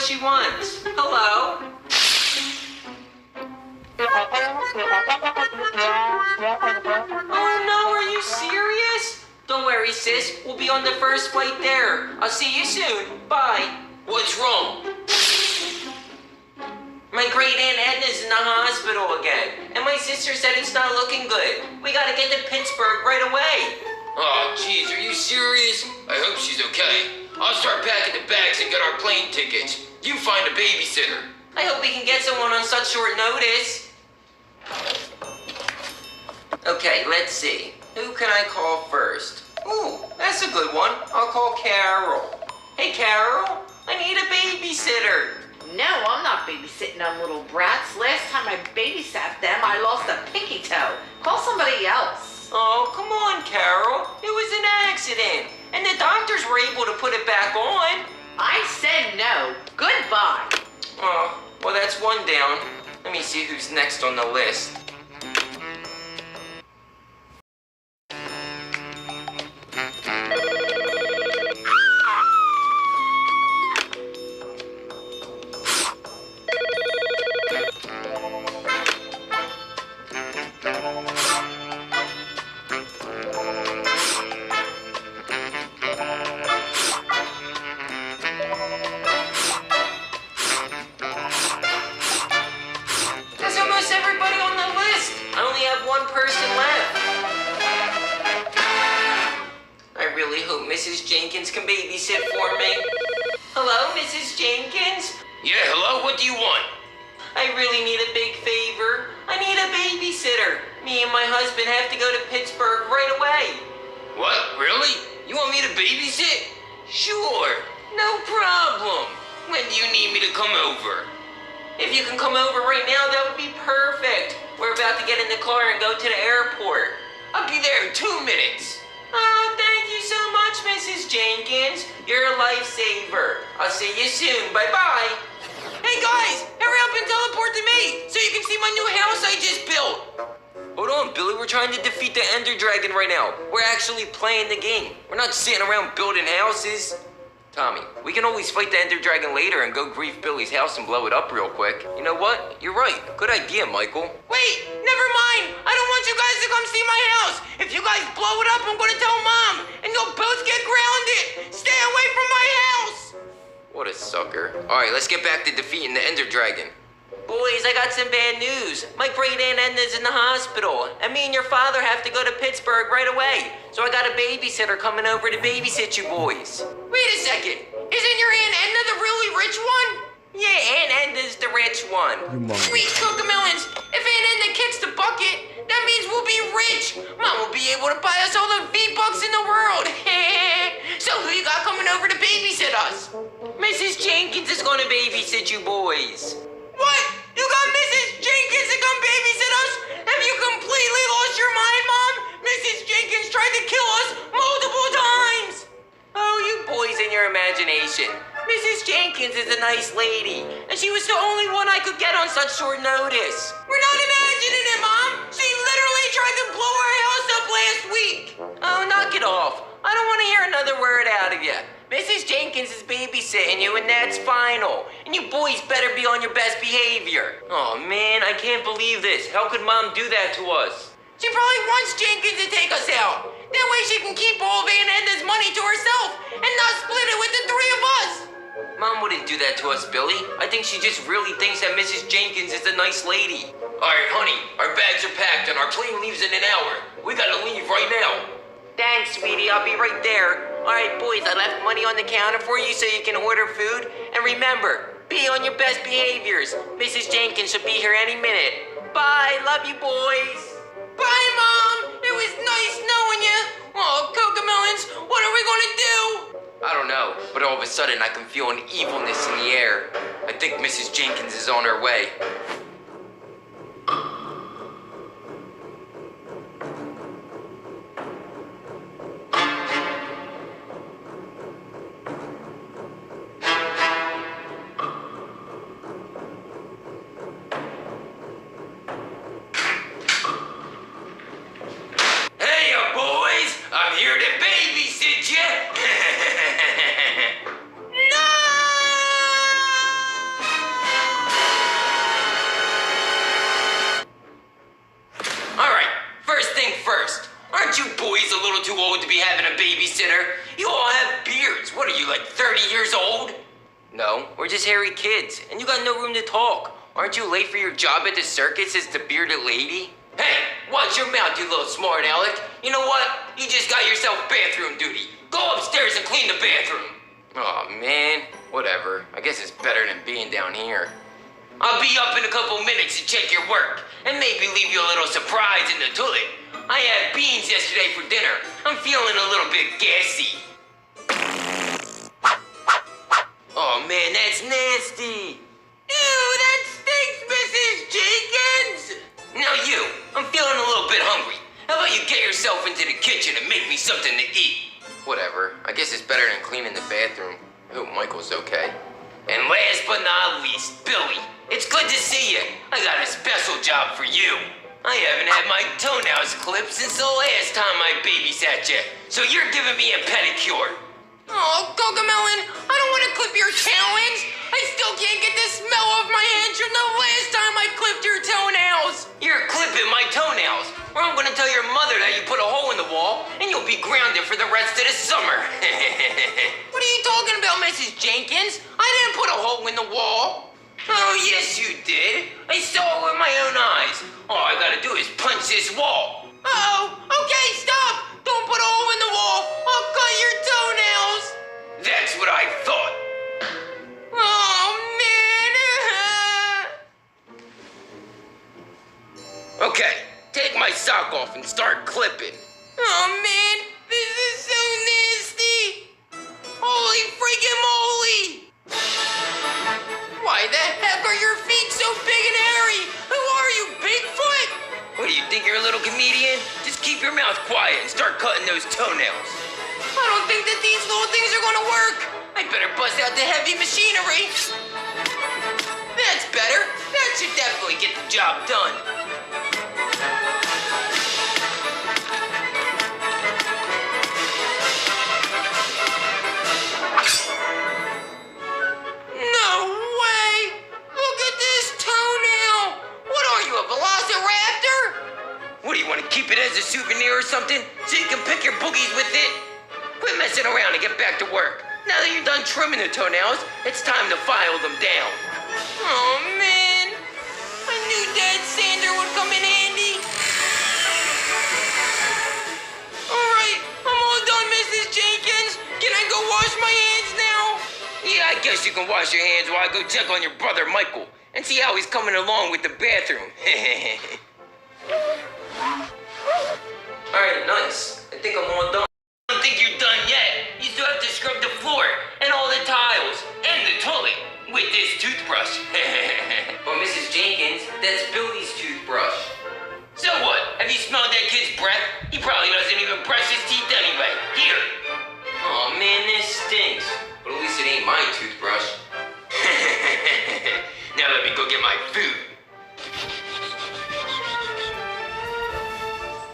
she wants. Hello? Oh no, are you serious? Don't worry, sis. We'll be on the first flight there. I'll see you soon. Bye. What's wrong? My great Aunt Edna's in the hospital again, and my sister said it's not looking good. We gotta get to Pittsburgh right away. Oh, jeez, are you serious? I hope she's okay. I'll start packing the bags and get our plane tickets. You find a babysitter. I hope we can get someone on such short notice. Okay, let's see. Who can I call first? Ooh, that's a good one. I'll call Carol. Hey, Carol, I need a babysitter. No, I'm not babysitting them little brats. Last time I babysat them, I lost a pinky toe. Call somebody else. Oh, come on, Carol. It was an accident, and the doctors were able to put it back on. I said no. Goodbye. Oh, well, that's one down. Let me see who's next on the list. Mrs. Jenkins can babysit for me. Hello, Mrs. Jenkins? Yeah, hello? What do you want? I really need a big favor. I need a babysitter. Me and my husband have to go to Pittsburgh right away. What? Really? You want me to babysit? Sure. No problem. When do you need me to come over? If you can come over right now, that would be perfect. We're about to get in the car and go to the airport. I'll be there in 2 minutes. Oh, thank you so much, Mrs. Jenkins. You're a lifesaver. I'll see you soon. Bye-bye. Hey, guys, hurry up and teleport to me so you can see my new house I just built. Hold on, Billy. We're trying to defeat the Ender Dragon right now. We're actually playing the game. We're not sitting around building houses. Tommy, we can always fight the Ender Dragon later and go grief Billy's house and blow it up real quick. You know what? You're right. Good idea, Michael. Wait, never mind. I don't want you guys to come see my house. If you guys blow it up, I'm going to tell Mom, and you'll both get grounded. Stay away from my house. What a sucker. All right, let's get back to defeating the Ender Dragon. Boys, I got some bad news. My great Aunt Edna's in the hospital, and me and your father have to go to Pittsburgh right away. So I got a babysitter coming over to babysit you boys. Wait a second. Isn't your Aunt Edna the really rich one? Yeah, Aunt Edna's the rich one. Sweet Cocomelons. If Aunt Edna kicks the bucket, that means we'll be rich. Mom will be able to buy us all the V-Bucks in the world. So who you got coming over to babysit us? Mrs. Jenkins is gonna babysit you boys. What? You got Mrs. Jenkins to come babysit us? Have you completely lost your mind, Mom? Mrs. Jenkins tried to kill us multiple times. Oh, you boys in your imagination. Mrs. Jenkins is a nice lady, and she was the only one I could get on such short notice. We're not imagining it, Mom. She literally tried to blow our house up last week. Oh, knock it off. I don't want to hear another word out of you. Mrs. Jenkins is babysitting you, and that's final. And you boys better be on your best behavior. Oh, man, I can't believe this. How could Mom do that to us? She probably wants Jenkins to take us out. That way she can keep all of Aunt Edna's money to herself and not split it with the three of us. Mom wouldn't do that to us, Billy. I think she just really thinks that Mrs. Jenkins is a nice lady. All right, honey, our bags are packed and our plane leaves in an hour. We gotta leave right now. Thanks, sweetie. I'll be right there. All right, boys, I left money on the counter for you so you can order food. And remember, be on your best behaviors. Mrs. Jenkins should be here any minute. Bye. Love you, boys. Bye, Mom. It was nice knowing you. Oh, Cocomelons, what are we gonna do? I don't know, but all of a sudden I can feel an evilness in the air. I think Mrs. Jenkins is on her way. Aren't you boys a little too old to be having a babysitter? You all have beards. What are you, like 30 years old? No, we're just hairy kids, and you got no room to talk. Aren't you late for your job at the circus as the bearded lady? Hey, watch your mouth, you little smart aleck. You know what? You just got yourself bathroom duty. Go upstairs and clean the bathroom. Oh man, whatever. I guess it's better than being down here. I'll be up in a couple minutes to check your work, and maybe leave you a little surprise in the toilet. I had beans yesterday for dinner. I'm feeling a little bit gassy. Oh man, that's nasty. Ew, that stinks, Mrs. Jenkins. Now you, I'm feeling a little bit hungry. How about you get yourself into the kitchen and make me something to eat? Whatever, I guess it's better than cleaning the bathroom. I hope Michael's okay. And last but not least, Billy. It's good to see you. I got a special job for you. I haven't had my toenails clipped since the last time I babysat you, so you're giving me a pedicure. Oh, Cocomelon, I don't want to clip your talons. I still can't get the smell off my hands from the last time I clipped your toenails. You're clipping my toenails, or I'm gonna tell your mother that you put a hole in the wall, and you'll be grounded for the rest of the summer. What are you talking about, Mrs. Jenkins? I didn't put a hole in the wall. Oh, yes you did. I saw it with my own eyes. All I gotta do is punch this wall. Uh-oh. Okay, stop. Don't put a hole in the wall. I'll cut your toenails. That's what I thought. Oh, man. Okay, take my sock off and start clipping. Oh, man. This is so nasty. Holy freaking moly. Why the heck are your feet so big and hairy? Who are you, Bigfoot? What do you think, you're a little comedian? Just keep your mouth quiet and start cutting those toenails. I don't think that these little things are gonna work. I better bust out the heavy machinery. That's better. That should definitely get the job done. No way! Look at this toenail! What are you, a velociraptor? What do you want to keep it as a souvenir or something? So you can pick your boogies with it? Quit messing around and get back to work. Now that you're done trimming the toenails, it's time to file them down. Oh, man. I knew Dad Sander would come in handy. All right, I'm all done, Mrs. Jenkins. Can I go wash my hands now? Yeah, I guess you can wash your hands while I go check on your brother Michael and see how he's coming along with the bathroom. Alright, nice. I think I'm all done. I don't think you're done yet. You still have to scrub the floor and all the tiles and the toilet with this toothbrush. But Mrs. Jenkins, that's Billy's toothbrush. So what? Have you smelled that kid's breath? He probably doesn't even brush his teeth anyway. Here. Oh man, this stinks. But at least it ain't my toothbrush. Now let me go get my food.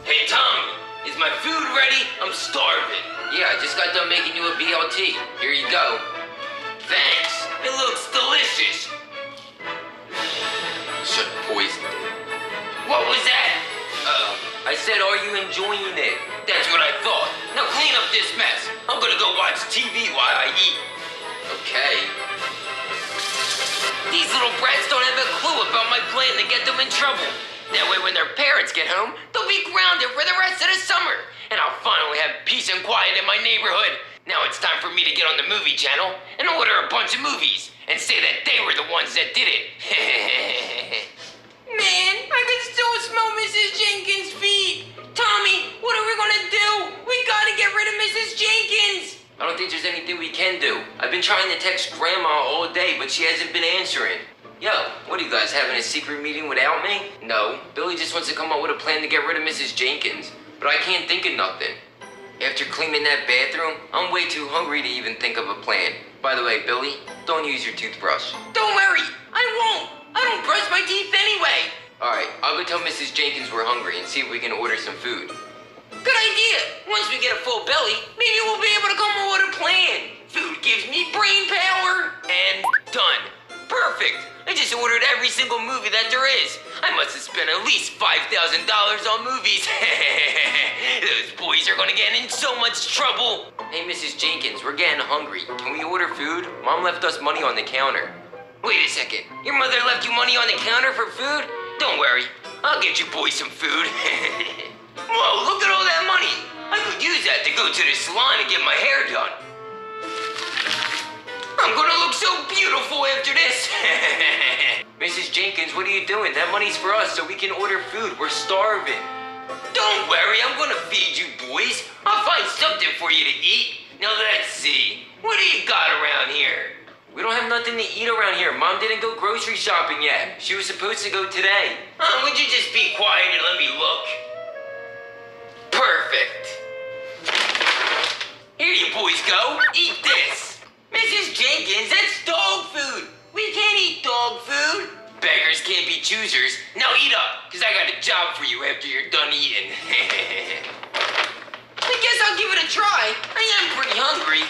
Hey Tommy, is my food ready? I'm starving. Yeah, I just got done making you a BLT. Here you go. Thanks. It looks delicious. Should have poisoned it. What was that? I said, are you enjoying it? That's what I thought. Now clean up this mess. I'm gonna go watch TV while I eat. Okay. These little brats don't have a clue about my plan to get them in trouble. That way when their parents get home, they'll be grounded for the rest of the summer. And I'll finally have peace and quiet in my neighborhood. Now it's time for me to get on the movie channel and order a bunch of movies and say that they were the ones that did it. Man, I can still smell Mrs. Jenkins' feet. Tommy, what are we gonna do? We gotta get rid of Mrs. Jenkins. I don't think there's anything we can do. I've been trying to text Grandma all day, but she hasn't been answering. Yo, what are you guys, having a secret meeting without me? No, Billy just wants to come up with a plan to get rid of Mrs. Jenkins, but I can't think of nothing. After cleaning that bathroom, I'm way too hungry to even think of a plan. By the way, Billy, don't use your toothbrush. Don't worry, I won't. I don't brush my teeth anyway. Alright, I'll go tell Mrs. Jenkins we're hungry and see if we can order some food. Good idea. Once we get a full belly, maybe we'll be able to come up with a plan. Food gives me brain power. And done. Perfect. I just ordered every single movie that there is. I must have spent at least $5,000 on movies. gonna get in so much trouble. Hey, Mrs. Jenkins, we're getting hungry. Can we order food? Mom left us money on the counter. Wait a second. Your mother left you money on the counter for food? Don't worry. I'll get you boys some food. Whoa, look at all that money. I could use that to go to the salon and get my hair done. I'm gonna look so beautiful after this. Mrs. Jenkins, what are you doing? That money's for us so we can order food. We're starving. Don't worry, I'm gonna feed you boys. I'll find something for you to eat. Now let's see. What do you got around here? We don't have nothing to eat around here. Mom didn't go grocery shopping yet. She was supposed to go today. Would you just be quiet and let me look? Perfect. Here you boys go. Eat this. Mrs. Jenkins, that's dog food. We can't eat dog food. Beggars can't be choosers. Now eat up, because I got a job for you after you're done eating. I guess I'll give it a try. I am pretty hungry.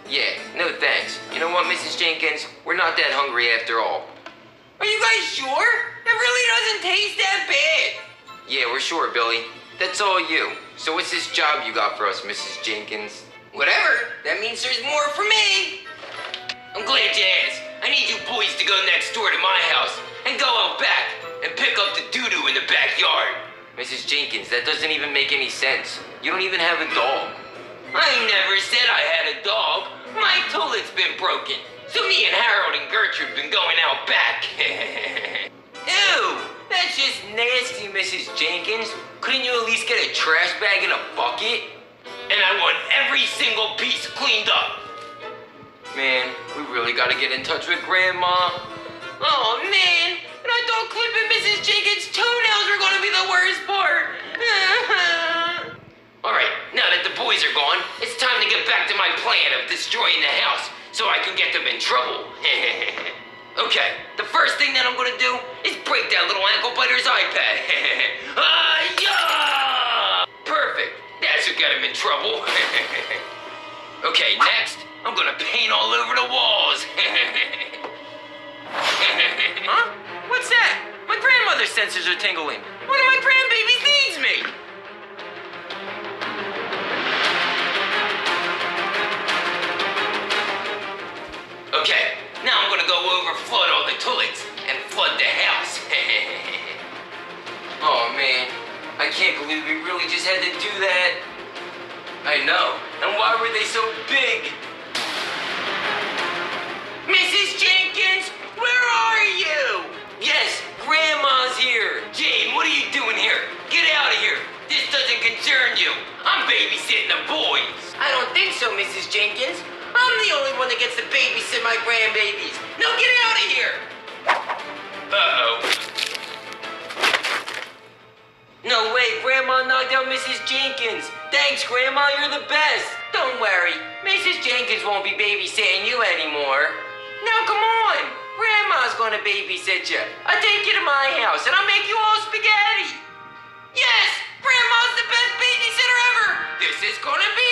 Yeah, no thanks. You know what, Mrs. Jenkins? We're not that hungry after all. Are you guys sure? It really doesn't taste that bad. Yeah, we're sure, Billy. That's all you. So what's this job you got for us, Mrs. Jenkins? Whatever. That means there's more for me. I'm glad you asked. I need you boys to go next door to my house and go out back and pick up the doo-doo in the backyard. Mrs. Jenkins, that doesn't even make any sense. You don't even have a dog. I never said I had a dog. My toilet's been broken, so me and Harold and Gertrude been going out back. Ew, that's just nasty, Mrs. Jenkins. Couldn't you at least get a trash bag and a bucket? And I want every single piece cleaned up. Man, we really gotta get in touch with Grandma. Oh, man. And I thought clipping Mrs. Jenkins' toenails were going to be the worst part. All right, now that the boys are gone, it's time to get back to my plan of destroying the house so I can get them in trouble. Okay, the first thing that I'm gonna do is break that little ankle biter's iPad. Yeah! Perfect. That's what got him in trouble. Okay, next, I'm gonna paint all over the walls. Huh? What's that? My grandmother's sensors are tingling. One of my grandbabies needs me. Okay, now I'm gonna go over flood all the toilets and flood the house. Oh man, I can't believe we really just had to do that. I know, and why were they so big? Mrs. Jenkins, where are you? Yes, Grandma's here. Jane, what are you doing here? Get out of here. This doesn't concern you. I'm babysitting the boys. I don't think so, Mrs. Jenkins. I'm the only one that gets to babysit my grandbabies. Now get out of here. Uh-oh. No way, Grandma knocked out Mrs. Jenkins. Thanks, Grandma, you're the best. Don't worry, Mrs. Jenkins won't be babysitting you anymore. Now come on, Grandma's gonna babysit you. I'll take you to my house and I'll make you all spaghetti. Yes, Grandma's the best babysitter ever. This is gonna be